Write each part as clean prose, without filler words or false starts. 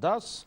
10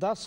10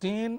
3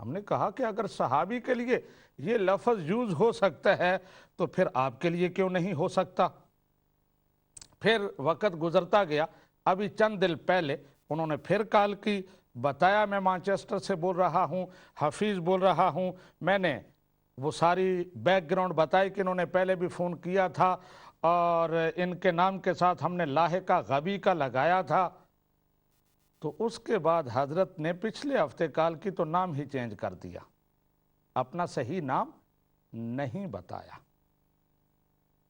ہم نے کہا کہ اگر صحابی کے لیے یہ لفظ یوز ہو سکتا ہے تو پھر آپ کے لیے کیوں نہیں ہو سکتا؟ پھر وقت گزرتا گیا، ابھی چند دن پہلے انہوں نے پھر کال کی، بتایا میں مانچسٹر سے بول رہا ہوں، حفیظ بول رہا ہوں، میں نے وہ ساری بیک گراؤنڈ بتائی کہ انہوں نے پہلے بھی فون کیا تھا اور ان کے نام کے ساتھ ہم نے لاحقہ غبی کا لگایا تھا۔ تو اس کے بعد حضرت نے پچھلے ہفتے کال کی تو نام ہی چینج کر دیا، اپنا صحیح نام نہیں بتایا۔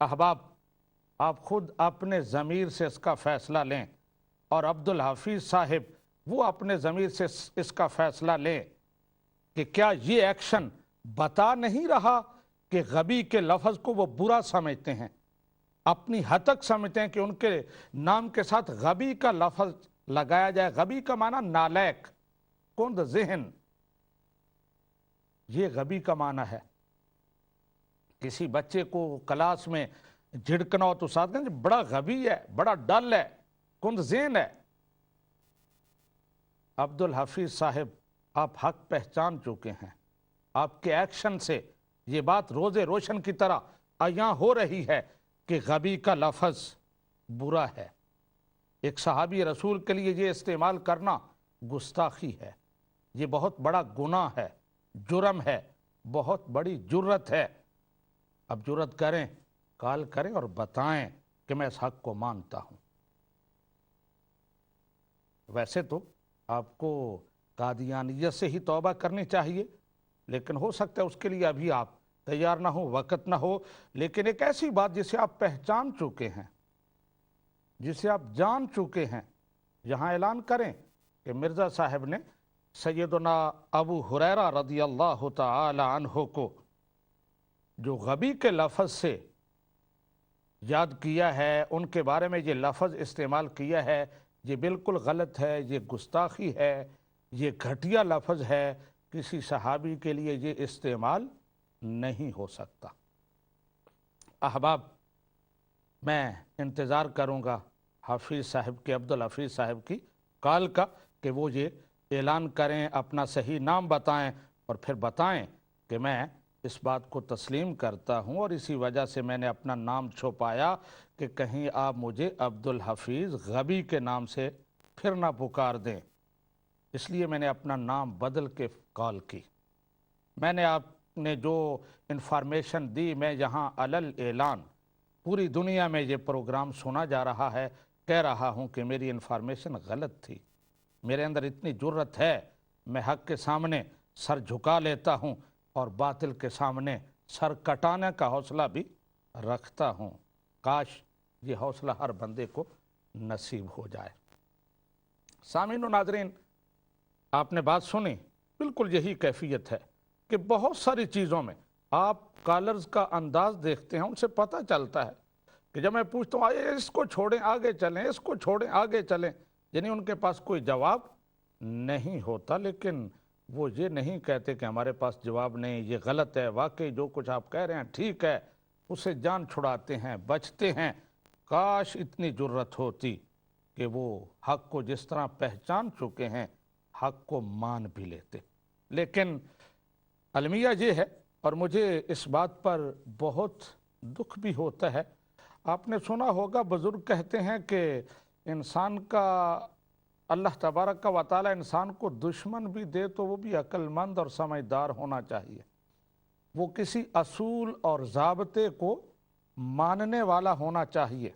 احباب، آپ خود اپنے ضمیر سے اس کا فیصلہ لیں، اور عبدالحفیظ صاحب وہ اپنے ضمیر سے اس کا فیصلہ لیں کہ کیا یہ ایکشن بتا نہیں رہا کہ غبی کے لفظ کو وہ برا سمجھتے ہیں، اپنی حد تک سمجھتے ہیں کہ ان کے نام کے ساتھ غبی کا لفظ لگایا جائے۔ غبی کا معنی نالیک، کند ذہن، یہ غبی کا معنی ہے۔ کسی بچے کو کلاس میں جھڑکنا ہو تو ساتھ کہیں بڑا غبی ہے، بڑا ڈل ہے، کند ذہن ہے۔ عبدالحفیظ صاحب، آپ حق پہچان چکے ہیں، آپ کے ایکشن سے یہ بات روز روشن کی طرح عیاں ہو رہی ہے کہ غبی کا لفظ برا ہے۔ ایک صحابی رسول کے لیے یہ استعمال کرنا گستاخی ہے، یہ بہت بڑا گناہ ہے، جرم ہے، بہت بڑی جرت ہے۔ اب جرت کریں، کال کریں اور بتائیں کہ میں اس حق کو مانتا ہوں۔ ویسے تو آپ کو قادیانیت سے ہی توبہ کرنی چاہیے، لیکن ہو سکتا ہے اس کے لیے ابھی آپ تیار نہ ہو، وقت نہ ہو، لیکن ایک ایسی بات جسے آپ پہچان چکے ہیں، جسے آپ جان چکے ہیں، یہاں اعلان کریں کہ مرزا صاحب نے سیدنا ابو ہریرہ رضی اللہ تعالی عنہ کو جو غبی کے لفظ سے یاد کیا ہے، ان کے بارے میں یہ لفظ استعمال کیا ہے، یہ بالکل غلط ہے، یہ گستاخی ہے، یہ گھٹیا لفظ ہے، کسی صحابی کے لیے یہ استعمال نہیں ہو سکتا۔ احباب، میں انتظار کروں گا حفیظ صاحب کی، عبدالحفیظ صاحب کی کال کا، کہ وہ یہ اعلان کریں، اپنا صحیح نام بتائیں اور پھر بتائیں کہ میں اس بات کو تسلیم کرتا ہوں اور اسی وجہ سے میں نے اپنا نام چھپایا کہ کہیں آپ مجھے عبدالحفیظ غبی کے نام سے پھر نہ پکار دیں، اس لیے میں نے اپنا نام بدل کے کال کی۔ میں نے آپ نے جو انفارمیشن دی، میں یہاں علل اعلان پوری دنیا میں یہ پروگرام سنا جا رہا ہے، کہہ رہا ہوں کہ میری انفارمیشن غلط تھی۔ میرے اندر اتنی جرت ہے، میں حق کے سامنے سر جھکا لیتا ہوں اور باطل کے سامنے سر کٹانے کا حوصلہ بھی رکھتا ہوں۔ کاش یہ حوصلہ ہر بندے کو نصیب ہو جائے۔ سامعین و ناظرین، آپ نے بات سنی، بالکل یہی کیفیت ہے کہ بہت ساری چیزوں میں آپ کالرز کا انداز دیکھتے ہیں، ان سے پتہ چلتا ہے کہ جب میں پوچھتا ہوں اس کو چھوڑیں آگے چلیں، اس کو چھوڑیں آگے چلیں، یعنی ان کے پاس کوئی جواب نہیں ہوتا، لیکن وہ یہ نہیں کہتے کہ ہمارے پاس جواب نہیں، یہ غلط ہے، واقعی جو کچھ آپ کہہ رہے ہیں ٹھیک ہے، اسے جان چھڑاتے ہیں، بچتے ہیں۔ کاش اتنی جرت ہوتی کہ وہ حق کو جس طرح پہچان چکے ہیں، حق کو مان بھی لیتے۔ لیکن المیہ یہ ہے، اور مجھے اس بات پر بہت دکھ بھی ہوتا ہے، آپ نے سنا ہوگا بزرگ کہتے ہیں کہ انسان کا اللہ تبارک و تعالی انسان کو دشمن بھی دے تو وہ بھی عقل مند اور سمجھدار ہونا چاہیے، وہ کسی اصول اور ضابطے کو ماننے والا ہونا چاہیے۔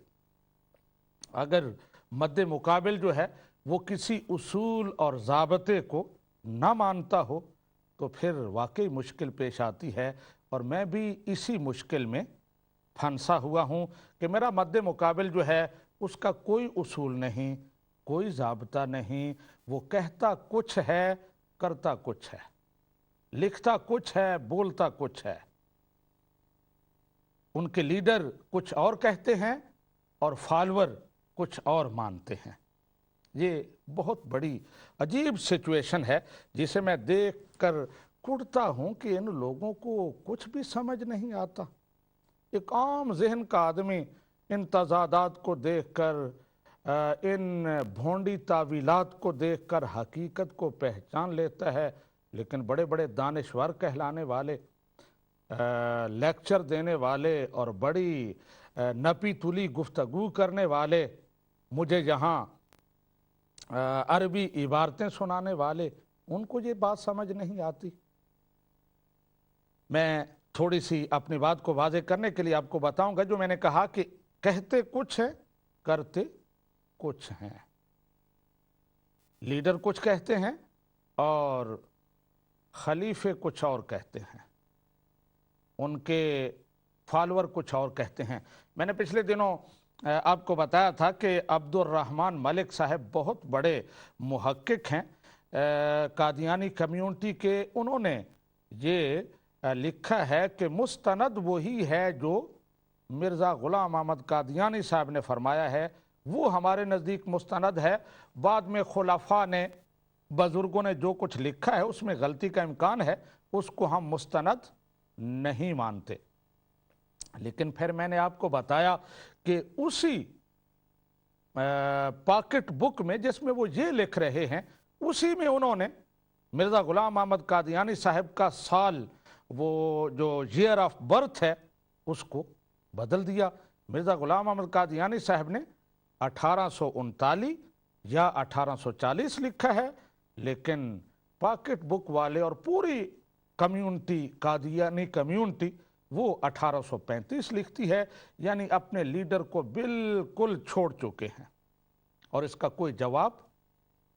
اگر مد مقابل جو ہے وہ کسی اصول اور ضابطے کو نہ مانتا ہو تو پھر واقعی مشکل پیش آتی ہے، اور میں بھی اسی مشکل میں پھنسا ہوا ہوں کہ میرا مد مقابل جو ہے اس کا کوئی اصول نہیں، کوئی ضابطہ نہیں، وہ کہتا کچھ ہے، کرتا کچھ ہے، لکھتا کچھ ہے، بولتا کچھ ہے۔ ان کے لیڈر کچھ اور کہتے ہیں اور فالور کچھ اور مانتے ہیں۔ یہ بہت بڑی عجیب سچویشن ہے جسے میں دیکھ کر کڑتا ہوں کہ ان لوگوں کو کچھ بھی سمجھ نہیں آتا۔ ایک عام ذہن کا آدمی ان تضادات کو دیکھ کر، ان بھونڈی تعویلات کو دیکھ کر حقیقت کو پہچان لیتا ہے لیکن بڑے بڑے دانشور کہلانے والے، لیکچر دینے والے اور بڑی نپی تلی گفتگو کرنے والے، مجھے یہاں عربی عبارتیں سنانے والے، ان کو یہ بات سمجھ نہیں آتی۔ میں تھوڑی سی اپنی بات کو واضح کرنے کے لیے آپ کو بتاؤں گا، جو میں نے کہا کہ کہتے کچھ ہیں کرتے کچھ ہیں۔ لیڈر کچھ کہتے ہیں اور خلیفے کچھ اور کہتے ہیں، ان کے فالور کچھ اور کہتے ہیں۔ میں نے پچھلے دنوں آپ کو بتایا تھا کہ عبد الرحمن ملک صاحب بہت بڑے محقق ہیں قادیانی کمیونٹی کے۔ انہوں نے یہ لکھا ہے کہ مستند وہی ہے جو مرزا غلام احمد قادیانی صاحب نے فرمایا ہے، وہ ہمارے نزدیک مستند ہے۔ بعد میں خلفاء نے، بزرگوں نے جو کچھ لکھا ہے اس میں غلطی کا امکان ہے، اس کو ہم مستند نہیں مانتے۔ لیکن پھر میں نے آپ کو بتایا کہ اسی پاکٹ بک میں جس میں وہ یہ لکھ رہے ہیں، اسی میں انہوں نے مرزا غلام احمد قادیانی صاحب کا سال، وہ جو ایئر آف برتھ ہے، اس کو بدل دیا۔ مرزا غلام احمد قادیانی صاحب نے 1839 یا 1840 لکھا ہے، لیکن پاکٹ بک والے اور پوری کمیونٹی، قادیانی کمیونٹی، وہ 1835 لکھتی ہے، یعنی اپنے لیڈر کو بالکل چھوڑ چکے ہیں، اور اس کا کوئی جواب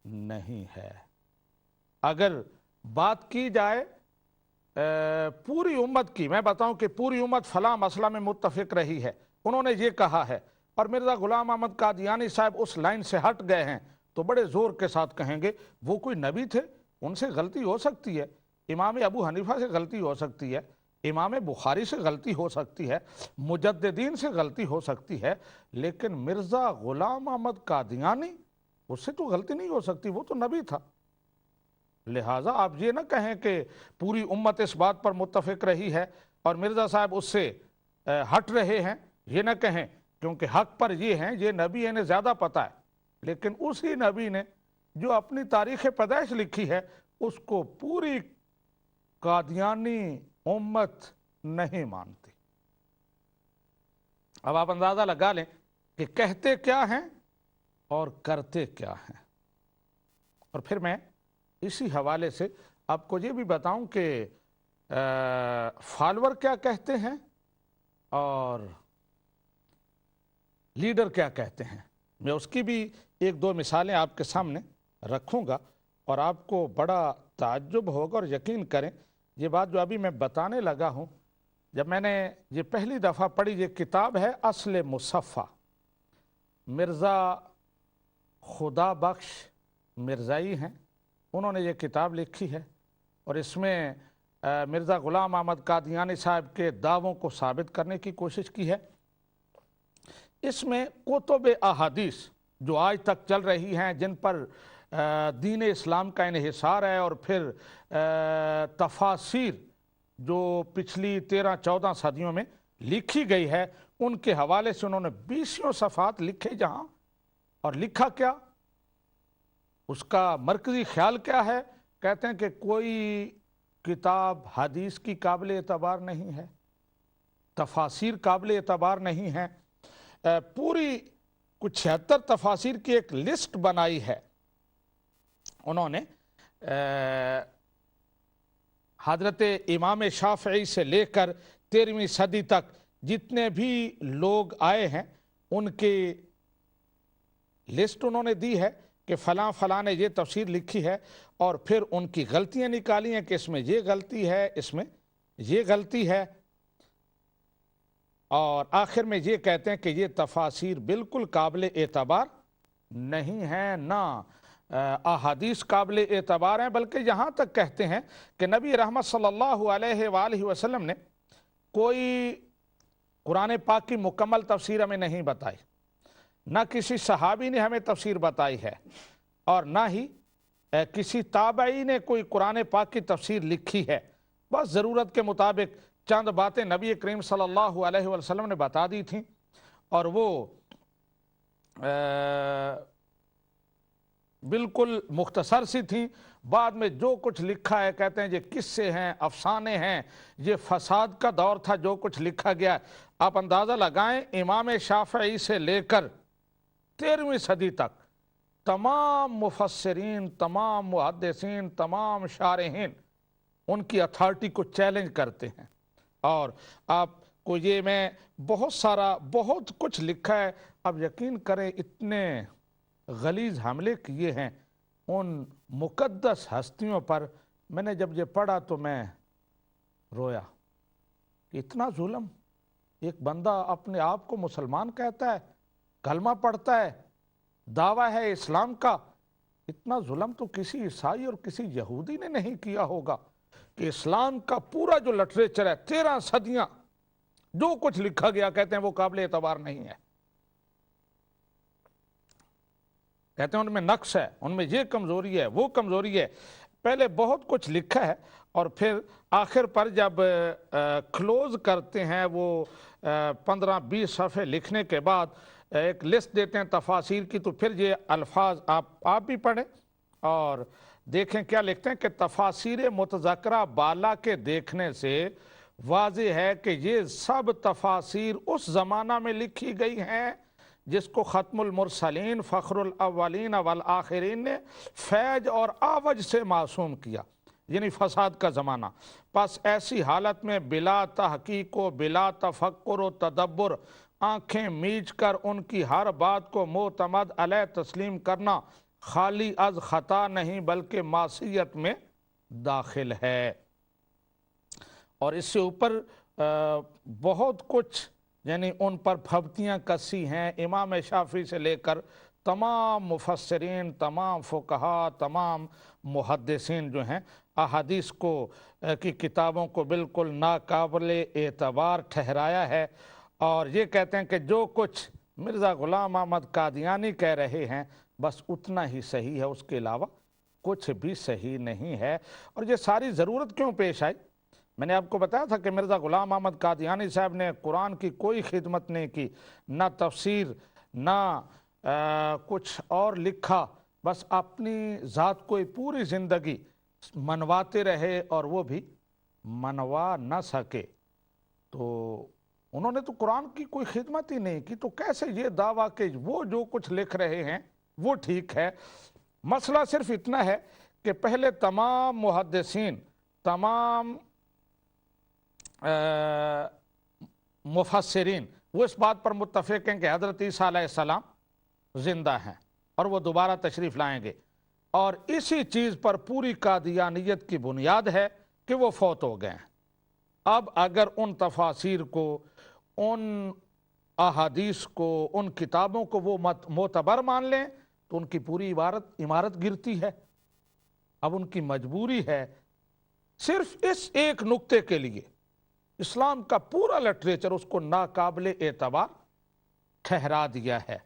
نہیں ہے۔ اگر بات کی جائے پوری امت کی، میں بتاؤں کہ پوری امت فلاں مسئلہ میں متفق رہی ہے، انہوں نے یہ کہا ہے، اور مرزا غلام احمد قادیانی صاحب اس لائن سے ہٹ گئے ہیں، تو بڑے زور کے ساتھ کہیں گے وہ کوئی نبی تھے، ان سے غلطی ہو سکتی ہے، امام ابو حنیفہ سے غلطی ہو سکتی ہے، امام بخاری سے غلطی ہو سکتی ہے، مجددین سے غلطی ہو سکتی ہے، لیکن مرزا غلام احمد قادیانی، اس سے تو غلطی نہیں ہو سکتی، وہ تو نبی تھا۔ لہٰذا آپ یہ نہ کہیں کہ پوری امت اس بات پر متفق رہی ہے اور مرزا صاحب اس سے ہٹ رہے ہیں، یہ نہ کہیں، کیونکہ حق پر یہ ہیں، یہ نبی انہیں زیادہ پتہ ہے، لیکن اسی نبی نے جو اپنی تاریخ پیدائش لکھی ہے، اس کو پوری قادیانی امت نہیں مانتی۔ اب آپ اندازہ لگا لیں کہ کہتے کیا ہیں اور کرتے کیا ہیں۔ اور پھر میں اسی حوالے سے آپ کو یہ بھی بتاؤں کہ فالور کیا کہتے ہیں اور لیڈر کیا کہتے ہیں۔ میں اس کی بھی ایک دو مثالیں آپ کے سامنے رکھوں گا، اور آپ کو بڑا تعجب ہوگا، اور یقین کریں یہ بات جو ابھی میں بتانے لگا ہوں، جب میں نے یہ پہلی دفعہ پڑھی، یہ کتاب ہے اصل مصفہ، مرزا خدا بخش مرزائی ہیں، انہوں نے یہ کتاب لکھی ہے، اور اس میں مرزا غلام احمد قادیانی صاحب کے دعووں کو ثابت کرنے کی کوشش کی ہے۔ اس میں کتب احادیث جو آج تک چل رہی ہیں، جن پر دین اسلام کا انحصار ہے، اور پھر تفاسیر جو پچھلی 13-14 صدیوں میں لکھی گئی ہے، ان کے حوالے سے انہوں نے 20 صفحات لکھے، جہاں اور لکھا کیا، اس کا مرکزی خیال کیا ہے، کہتے ہیں کہ کوئی کتاب حدیث کی قابل اعتبار نہیں ہے، تفاسیر قابل اعتبار نہیں ہے۔ پوری کچھ 76 تفاسیر کی ایک لسٹ بنائی ہے انہوں نے، حضرت امام شافعی سے لے کر 13ویں صدی تک جتنے بھی لوگ آئے ہیں، ان کی لسٹ انہوں نے دی ہے کہ فلاں فلاں نے یہ تفسیر لکھی ہے، اور پھر ان کی غلطیاں نکالی ہیں کہ اس میں یہ غلطی ہے، اس میں یہ غلطی ہے، اور آخر میں یہ کہتے ہیں کہ یہ تفاسیر بالکل قابل اعتبار نہیں ہیں، نہ احادیث قابل اعتبار ہیں، بلکہ یہاں تک کہتے ہیں کہ نبی رحمت صلی اللہ علیہ وآلہ وسلم نے کوئی قرآن پاک کی مکمل تفسیر ہمیں نہیں بتائی، نہ کسی صحابی نے ہمیں تفسیر بتائی ہے، اور نہ ہی کسی تابعی نے کوئی قرآن پاک کی تفسیر لکھی ہے۔ بس ضرورت کے مطابق چند باتیں نبی کریم صلی اللہ علیہ وسلم نے بتا دی تھیں، اور وہ بالکل مختصر سی تھیں، بعد میں جو کچھ لکھا ہے کہتے ہیں یہ قصے ہیں، افسانے ہیں، یہ فساد کا دور تھا جو کچھ لکھا گیا ہے۔ آپ اندازہ لگائیں امام شافعی سے لے کر 13ویں صدی تک تمام مفسرین، تمام محدثین، تمام شارحین ان کی اتھارٹی کو چیلنج کرتے ہیں، اور آپ کو یہ میں بہت کچھ لکھا ہے، اب یقین کریں اتنے غلیظ حملے کیے ہیں ان مقدس ہستیوں پر۔ میں نے جب یہ پڑھا تو میں رویا کہ اتنا ظلم، ایک بندہ اپنے آپ کو مسلمان کہتا ہے، کلمہ پڑھتا ہے، دعویٰ ہے اسلام کا، اتنا ظلم تو کسی عیسائی اور کسی یہودی نے نہیں کیا ہوگا کہ اسلام کا پورا جو لٹریچر ہے 13 صدیاں جو کچھ لکھا گیا کہتے ہیں وہ قابل اعتبار نہیں ہے، کہتے ہیں ان میں نقص ہے، ان میں یہ کمزوری ہے، وہ کمزوری ہے۔ پہلے بہت کچھ لکھا ہے اور پھر آخر پر جب کلوز کرتے ہیں وہ 15-20 صفحے لکھنے کے بعد ایک لسٹ دیتے ہیں تفاسیر کی، تو پھر یہ الفاظ آپ بھی پڑھیں اور دیکھیں کیا لکھتے ہیں کہ تفاسیر متذکرہ بالا کے دیکھنے سے واضح ہے کہ یہ سب تفاسیر اس زمانہ میں لکھی گئی ہیں جس کو ختم المرسلین فخر الاولین والآخرین نے فیض اور آوج سے معصوم کیا، یعنی فساد کا زمانہ۔ پس ایسی حالت میں بلا تحقیق و بلا تفکر و تدبر آنکھیں میچ کر ان کی ہر بات کو معتمد علیہ تسلیم کرنا خالی از خطا نہیں بلکہ معصیت میں داخل ہے۔ اور اس سے اوپر بہت کچھ یعنی ان پر پھبتیاں کسی ہیں، امام شافعی سے لے کر تمام مفسرین، تمام فقہا، تمام محدثین جو ہیں احادیث کی کتابوں کو بالکل ناقابل اعتبار ٹھہرایا ہے، اور یہ کہتے ہیں کہ جو کچھ مرزا غلام احمد قادیانی کہہ رہے ہیں بس اتنا ہی صحیح ہے، اس کے علاوہ کچھ بھی صحیح نہیں ہے۔ اور یہ ساری ضرورت کیوں پیش آئی؟ میں نے آپ کو بتایا تھا کہ مرزا غلام احمد قادیانی صاحب نے قرآن کی کوئی خدمت نہیں کی، نہ تفسیر، نہ کچھ اور لکھا، بس اپنی ذات کو پوری زندگی منواتے رہے اور وہ بھی منوا نہ سکے۔ تو انہوں نے تو قرآن کی کوئی خدمت ہی نہیں کی، تو کیسے یہ دعویٰ کہ وہ جو کچھ لکھ رہے ہیں وہ ٹھیک ہے؟ مسئلہ صرف اتنا ہے کہ پہلے تمام محدثین، تمام مفسرین وہ اس بات پر متفق ہیں کہ حضرت عیسیٰ علیہ السلام زندہ ہیں اور وہ دوبارہ تشریف لائیں گے، اور اسی چیز پر پوری قادیانیت کی بنیاد ہے کہ وہ فوت ہو گئے ہیں۔ اب اگر ان تفاسیر کو، ان احادیث کو، ان کتابوں کو وہ معتبر مان لیں تو ان کی پوری عمارت گرتی ہے۔ اب ان کی مجبوری ہے صرف اس ایک نقطے کے لیے اسلام کا پورا لٹریچر اس کو ناقابل اعتبار ٹھہرا دیا ہے،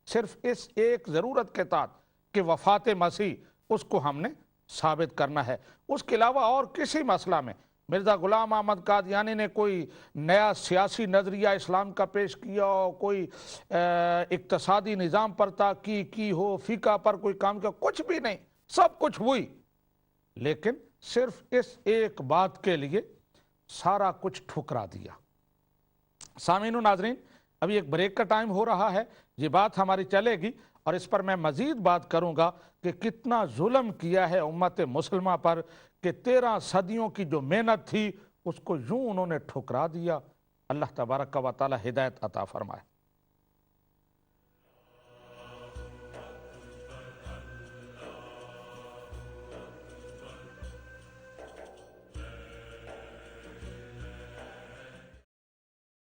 صرف اس ایک ضرورت کے تحت کہ وفات مسیح اس کو ہم نے ثابت کرنا ہے۔ اس کے علاوہ اور کسی مسئلہ میں مرزا غلام احمد قادیانی نے کوئی نیا سیاسی نظریہ اسلام کا پیش کیا ہو، کوئی اقتصادی نظام پر تحقیق کی ہو، فقہ پر کوئی کام کیا، کچھ بھی نہیں، سب کچھ ہوئی، لیکن صرف اس ایک بات کے لیے سارا کچھ ٹھکرا دیا۔ سامعین و ناظرین، ابھی ایک بریک کا ٹائم ہو رہا ہے، یہ بات ہماری چلے گی اور اس پر میں مزید بات کروں گا کہ کتنا ظلم کیا ہے امت مسلمہ پر، کہ 13 صدیوں کی جو محنت تھی اس کو یوں انہوں نے ٹھکرا دیا۔ اللہ تبارک و تعالی ہدایت عطا فرمائے۔